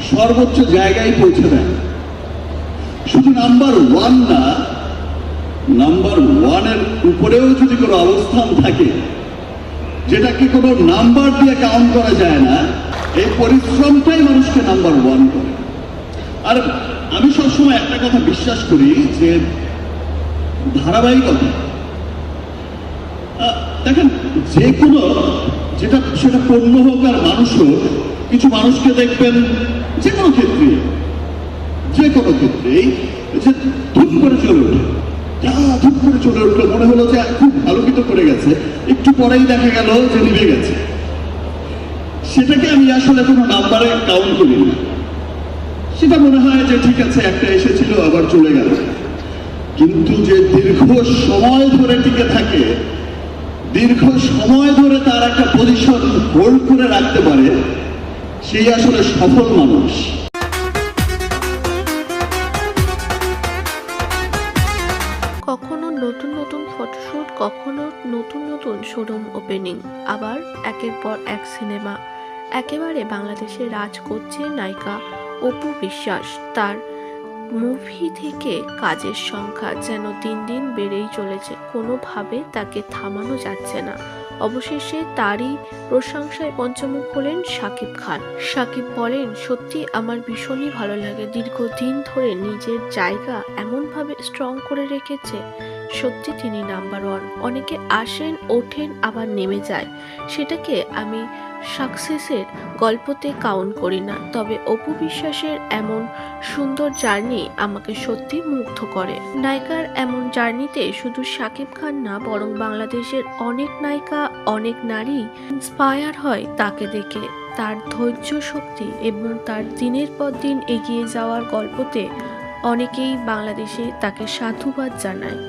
সর্বোচ্চ জায়গায় পৌঁছে দেন। শুধু নাম্বার ওয়ান না, নাম্বার ওয়ানের উপরেও যদি কোনো অবস্থান থাকে যেটাকে কোনো নাম্বার দিয়ে কাউন্ট করা যায় না, এই পরিশ্রমটাই মানুষকে নাম্বার ওয়ান করে। আর আমি সবসময় একটা কথা বিশ্বাস করি যে ধারাবাহিকতা। দেখেন, যে কোনো যেটা সেটা পণ্য হোক আর মানুষ হোক, কিছু মানুষকে দেখবেন যে কোনো ক্ষেত্রেই যে ধূপ করে চলে ওঠে, ধূপ করে চলে উঠলো, মনে হলো যে খুব আলোকিত করে গেছে, একটু পরেই দেখা গেল যে নিভে গেছে। সেটাকে আমি আসলে কোনো নাম্বারে কাউন্ট করি না। সেটা মনে হয় যে ঠিক আছে, একটা এসেছিল আবার চলে গেল। কিন্তু যে দীর্ঘ সময় ধরে টিকে থাকে, দীর্ঘ সময় ধরে তার একটা পজিশন হোল্ড করে রাখতে পারে, সেই আসলে সফল মানুষ। কখনো নতুন নতুন ফটোশুট, কখনো নতুন নতুন শোরুম ওপেনিং, আবার একের পর এক সিনেমা। একেবারে বাংলাদেশে রাজ করছে নায়িকা অপু বিশ্বাস। তার মুভি থেকে কাজের সংখ্যা যেন দিন দিন বেড়েই চলেছে, কোনোভাবে তাকে থামানো যাচ্ছে না। অবশেষে তারই প্রশংসায় পঞ্চমুখ হলেন শাকিব খান। শাকিব বলেন, সত্যি আমার ভীষণই ভালো লাগে, দীর্ঘদিন ধরে নিজের জায়গা এমনভাবে স্ট্রং করে রেখেছে। সত্যি তিনি নাম্বার ওয়ান। অনেকে আসেন, ওঠেন, আবার নেমে যায়, সেটাকে আমি সাকসেসের গল্পতে কাউন্ট করি না। তবে অপু বিশ্বাসের এমন সুন্দর জার্নি আমাকে সত্যি মুগ্ধ করে। নায়িকার এমন জার্নিতে শুধু শাকিব খান না, বরং বাংলাদেশের অনেক নায়িকা, অনেক নারী ইন্সপায়ার হয় তাকে দেখে। তার ধৈর্য শক্তি এবং তার দিনের পর দিন এগিয়ে যাওয়ার গল্পতে অনেকেই বাংলাদেশে তাকে সাধুবাদ জানায়।